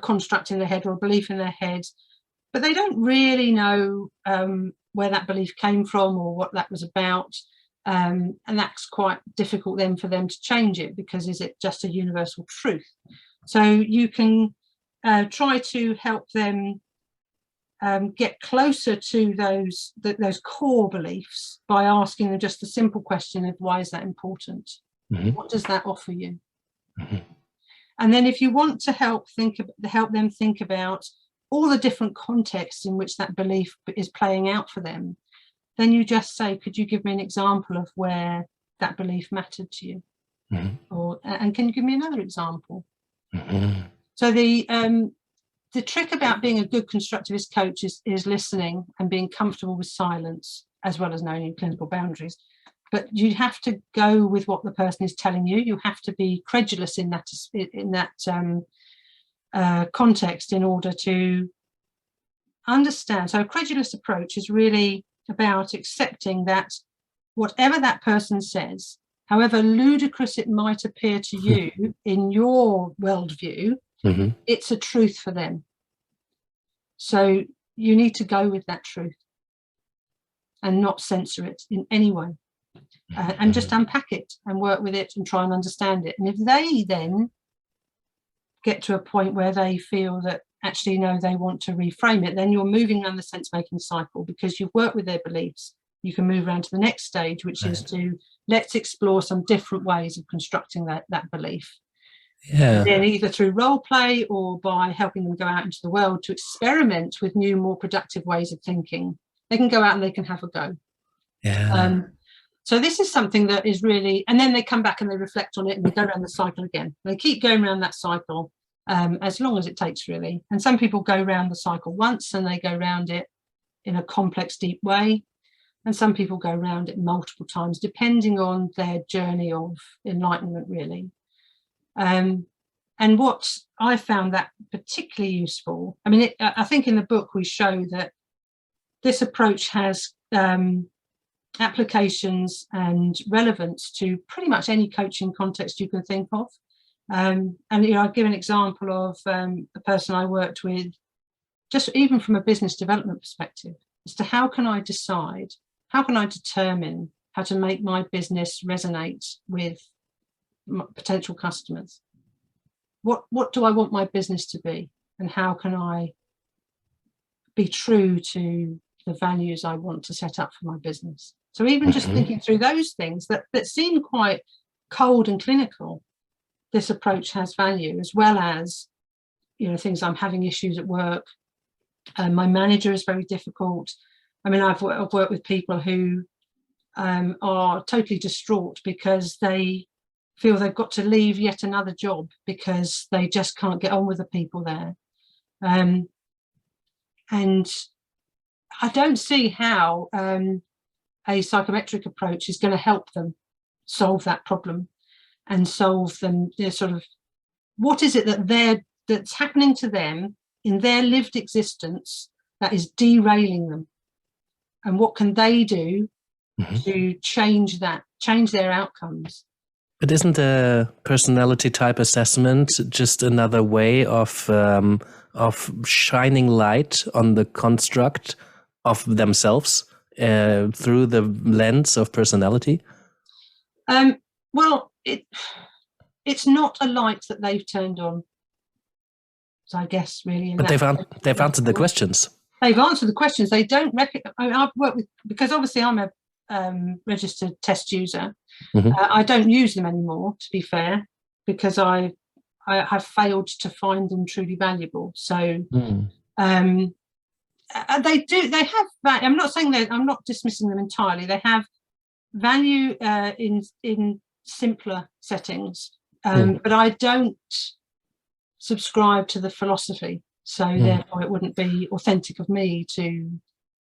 construct in their head or a belief in their head, but they don't really know where that belief came from or what that was about, and that's quite difficult then for them to change it, because is it just a universal truth? So you can try to help them get closer to those core beliefs by asking them just the simple question of, why is that important? Mm-hmm. What does that offer you? Mm-hmm. And then if you want to help them think about all the different contexts in which that belief is playing out for them, then you just say, could you give me an example of where that belief mattered to you? Mm-hmm. And can you give me another example? Mm-hmm. So the trick about being a good constructivist coach is listening and being comfortable with silence, as well as knowing your clinical boundaries. But you have to go with what the person is telling you. You have to be credulous in that context in order to understand. So a credulous approach is really about accepting that whatever that person says, however ludicrous it might appear to you in your worldview, mm-hmm. it's a truth for them. So you need to go with that truth and not censor it in any way, and just unpack it and work with it and try and understand it. And if they then get to a point where they feel that actually, no, they want to reframe it, then you're moving around the sense-making cycle, because you've worked with their beliefs. You can move around to the next stage, which is to let's explore some different ways of constructing that belief. Yeah. And then either through role play or by helping them go out into the world to experiment with new, more productive ways of thinking. They can go out and they can have a go. Yeah. So this is something that is really, and then they come back and they reflect on it and they go around the cycle again. They keep going around that cycle as long as it takes, really. And some people go around the cycle once and they go around it in a complex, deep way. And some people go around it multiple times, depending on their journey of enlightenment, really. And what I found that particularly useful, I mean, I think in the book we show that this approach has applications and relevance to pretty much any coaching context you can think of. And I'll give an example of a person I worked with, just even from a business development perspective, as to how can I determine how to make my business resonate with potential customers. What do I want my business to be, and how can I be true to the values I want to set up for my business? So even just thinking through those things that seem quite cold and clinical, this approach has value, as well as, things I'm having issues at work. My manager is very difficult. I mean, I've worked with people who are totally distraught because they feel they've got to leave yet another job because they just can't get on with the people there. And I don't see how a psychometric approach is going to help them solve that problem and solve them sort of what is it that's happening to them in their lived existence that is derailing them, and what can they do to change their outcomes. But isn't a personality type assessment just another way of shining light on the construct of themselves through the lens of personality? Well, it's not a light that they've turned on. So I guess really. But they've answered the questions. They've answered the questions. They don't recognize. I mean, I've worked with, because obviously I'm a registered test user. I don't use them anymore, to be fair, because I have failed to find them truly valuable. So they have value. I'm not saying that, I'm not dismissing them entirely. They have value in simpler settings, but I don't subscribe to the philosophy, so therefore it wouldn't be authentic of me to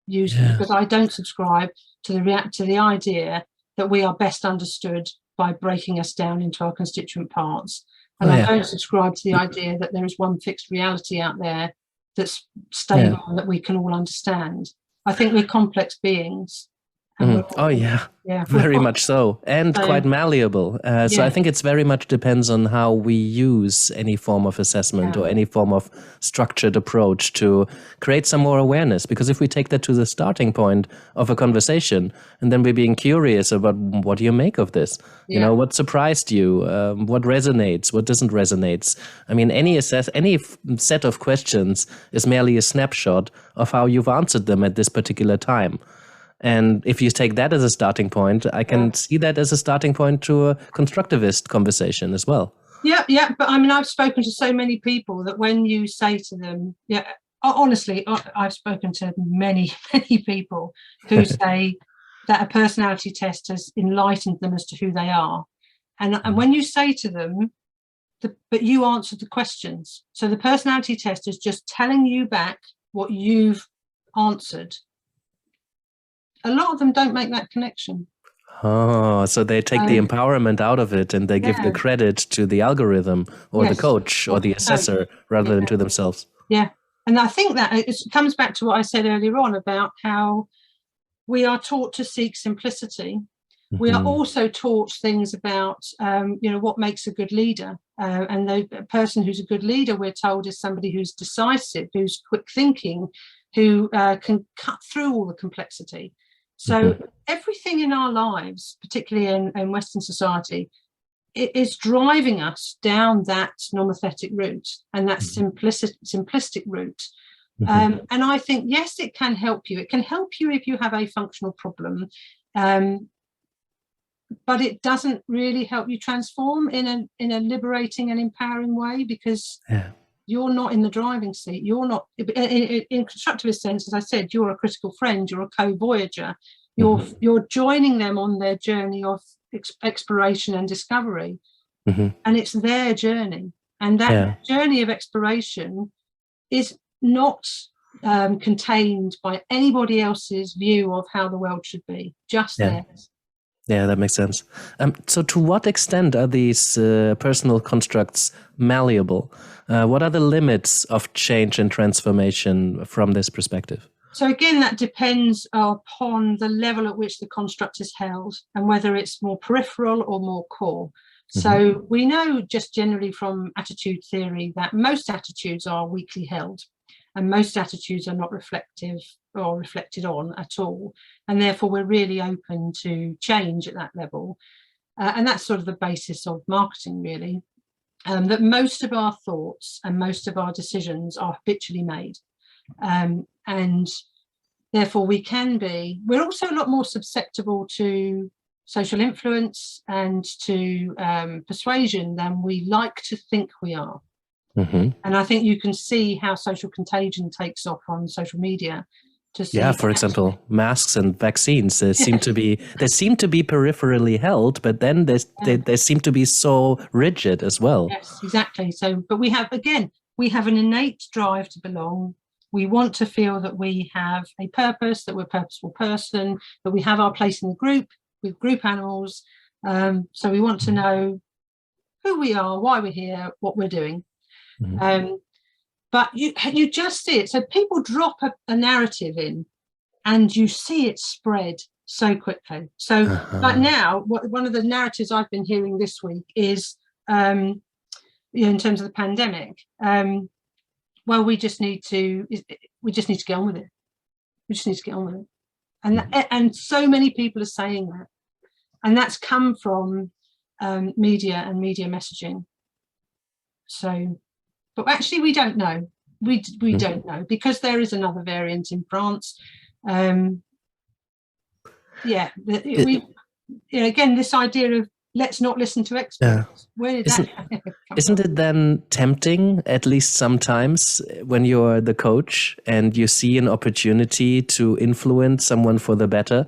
use them, because I don't subscribe to the idea that we are best understood by breaking us down into our constituent parts. And I don't subscribe to the idea that there is one fixed reality out there that's stable and that we can all understand. I think we're complex beings, And Oh, yeah. yeah, Very much so. And So, quite malleable. So I yeah, think it's very much depends on how we use any form of assessment yeah, or any form of structured approach to create some more awareness. Because if we take that to the starting point of a conversation, and then we're being curious about what do you make of this? You yeah, know, what surprised you? What resonates? What doesn't resonate? I mean, any set of questions is merely a snapshot of how you've answered them at this particular time. And if you take that as a starting point, I yeah. can see that as a starting point to a constructivist conversation as well. Yeah, yeah. But I mean, I've spoken to so many people that when you say to them, yeah, honestly, I've spoken to many, many people who say that a personality test has enlightened them as to who they are. And when you say to them, but you answered the questions. So the personality test is just telling you back what you've answered. A lot of them don't make that connection. Oh, so they take the empowerment out of it and they give the Yeah, credit to the algorithm or the yes, coach or the assessor rather than to themselves. yeah. And I think that it comes back to what I said earlier on about how we are taught to seek simplicity. We are also taught things about, what makes a good leader. And the person who's a good leader, we're told, is somebody who's decisive, who's quick thinking, who can cut through all the complexity. So everything in our lives, particularly in Western society, it is driving us down that normothetic route and that simplistic route. And I think, yes, it can help you. It can help you if you have a functional problem. But it doesn't really help you transform in a liberating and empowering way, because you're not in the driving seat. You're not in constructivist sense, as I said, you're a critical friend, you're a co-voyager. You're joining them on their journey of exploration and discovery. And it's their journey. And that journey of exploration is not contained by anybody else's view of how the world should be, just theirs. Yeah, that makes sense. So to what extent are these personal constructs malleable? What are the limits of change and transformation from this perspective? So again, that depends upon the level at which the construct is held and whether it's more peripheral or more core. So we know just generally from attitude theory that most attitudes are weakly held and most attitudes are not reflective or reflected on at all. And therefore, we're really open to change at that level. And that's sort of the basis of marketing, really, that most of our thoughts and most of our decisions are habitually made. And therefore, we're also a lot more susceptible to social influence and to persuasion than we like to think we are. And I think you can see how social contagion takes off on social media. For example, masks and vaccines, they seem to be peripherally held, but then they seem to be so rigid as well. Yes, exactly. So, but we have an innate drive to belong. We want to feel that we have a purpose, that we're a purposeful person, that we have our place in the group, with group animals. So we want to know who we are, why we're here, what we're doing. But you just see it. So people drop a narrative in and you see it spread so quickly. So like now, one of the narratives I've been hearing this week is, in terms of the pandemic, well, we just need to get on with it. We just need to get on with it. And so many people are saying that. And that's come from media and media messaging. So, but actually we don't know. We don't know, because there is another variant in France. Again, this idea of let's not listen to experts. Where did that come Isn't it then tempting, at least sometimes, when you're the coach and you see an opportunity to influence someone for the better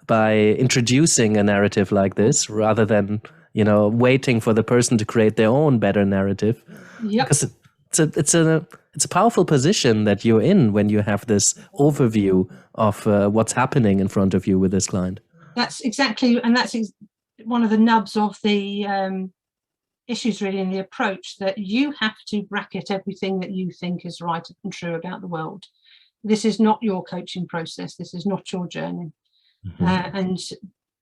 by introducing a narrative like this, rather than waiting for the person to create their own better narrative? Because it's a powerful position that you're in when you have this overview of what's happening in front of you with this client. That's exactly, and that's one of the nubs of the issues really in the approach, that you have to bracket everything that you think is right and true about the world. This is not your coaching process. This is not your journey. And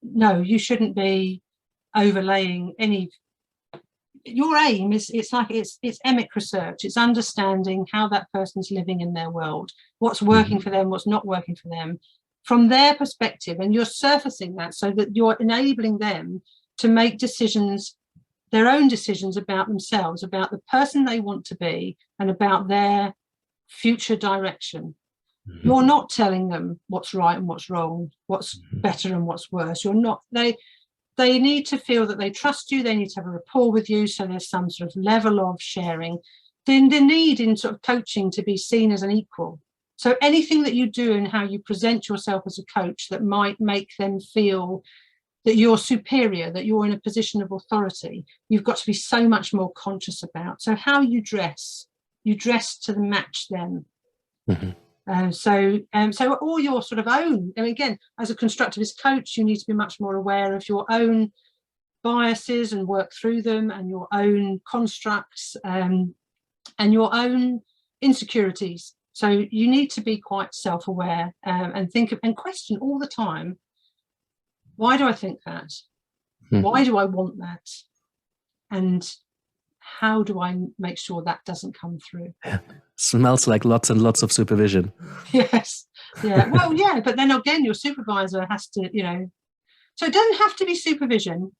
no, you shouldn't be overlaying any. Your aim is, it's emic research. It's understanding how that person's living in their world, what's working for them, what's not working for them, from their perspective, and you're surfacing that so that you're enabling them to make decisions, their own decisions about themselves, about the person they want to be, and about their future direction. You're not telling them what's right and what's wrong, what's better and what's worse. You're not. They need to feel that they trust you. They need to have a rapport with you. So there's some sort of level of sharing. Then the need in sort of coaching to be seen as an equal. So anything that you do and how you present yourself as a coach that might make them feel that you're superior, that you're in a position of authority, you've got to be so much more conscious about. So how you dress to match them. So all your sort of own, and again, as a constructivist coach, you need to be much more aware of your own biases and work through them, and your own constructs, and your own insecurities. So you need to be quite self-aware, and think of, and question all the time, why do I think that? Why do I want that? And how do I make sure that doesn't come through? Smells like lots and lots of supervision. Yes. Yeah. Well, yeah. But then again, your supervisor has to, so it doesn't have to be supervision,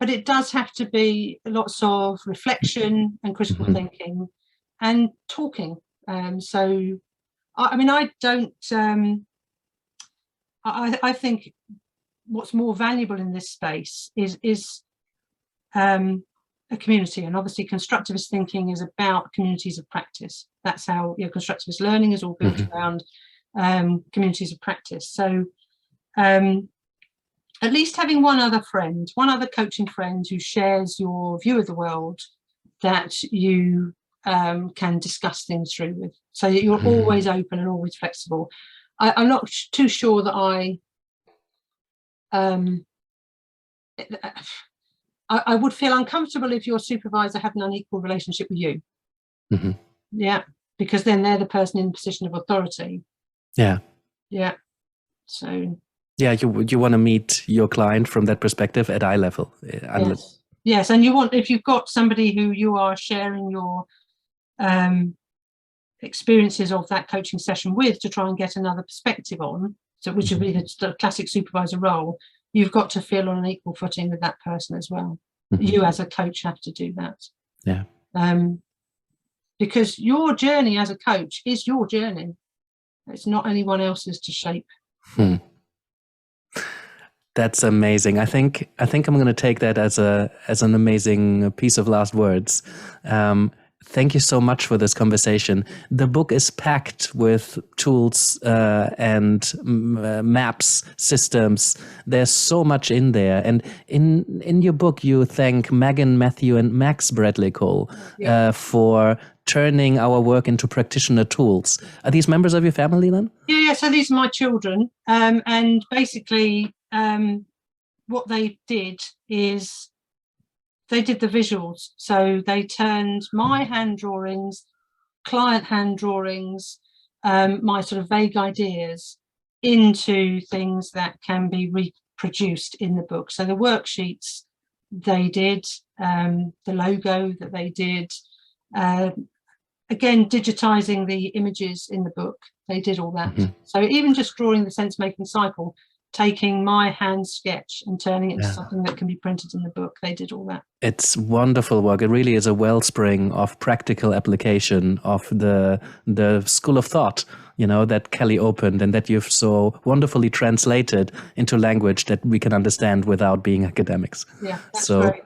but it does have to be lots of reflection and critical thinking and talking. So, I mean, I don't, I think what's more valuable in this space is a community, and obviously constructivist thinking is about communities of practice. That's how constructivist learning is all built around communities of practice. So at least having one other coaching friend who shares your view of the world that you can discuss things through with, so that you're always open and always flexible. I'm not too sure that I would feel uncomfortable if your supervisor had an unequal relationship with you. Yeah, because then they're the person in a position of authority. Yeah. So. Yeah, you want to meet your client from that perspective at eye level. Yes, and you want, if you've got somebody who you are sharing your experiences of that coaching session with, to try and get another perspective on, so which would be the classic supervisor role. You've got to feel on an equal footing with that person as well. You as a coach have to do that. Yeah. Because your journey as a coach is your journey. It's not anyone else's to shape. That's amazing. I think I'm going to take that as an amazing piece of last words. Thank you so much for this conversation. The book is packed with tools and maps, systems. There's so much in there. And in your book, you thank Megan, Matthew, and Max Bradley Cole for turning our work into practitioner tools. Are these members of your family then? Yeah. So these are my children. And basically what they did is they did the visuals. So they turned my hand drawings, client hand drawings, my sort of vague ideas into things that can be reproduced in the book. So the worksheets they did, the logo that they did, again, digitizing the images in the book, they did all that. So even just drawing the sense-making cycle, taking my hand sketch and turning it into something that can be printed in the book, they did all that. It's wonderful work. It really is a wellspring of practical application of the school of thought, that Kelly opened and that you've so wonderfully translated into language that we can understand without being academics. Yeah, that's great.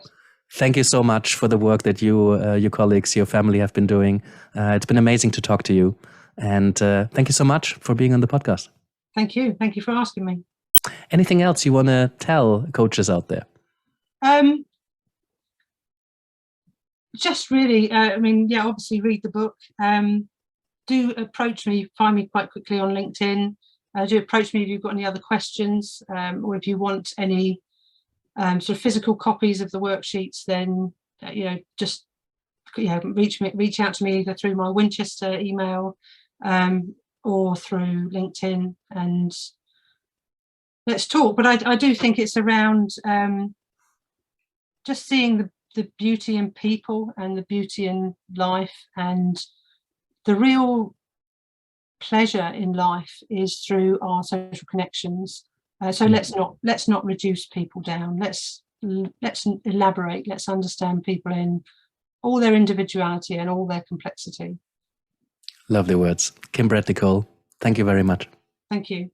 Thank you so much for the work that you, your colleagues, your family have been doing. It's been amazing to talk to you. And thank you so much for being on the podcast. Thank you. Thank you for asking me. Anything else you want to tell coaches out there? Just really, obviously read the book. Do approach me, find me quite quickly on LinkedIn. Do approach me if you've got any other questions, or if you want any sort of physical copies of the worksheets, then just reach out to me either through my Winchester email or through LinkedIn, and let's talk. But I do think it's around just seeing the beauty in people and the beauty in life, and the real pleasure in life is through our social connections. So let's not reduce people down. Let's elaborate. Let's understand people in all their individuality and all their complexity. Lovely words. Kim Brett Nicole, thank you very much. Thank you.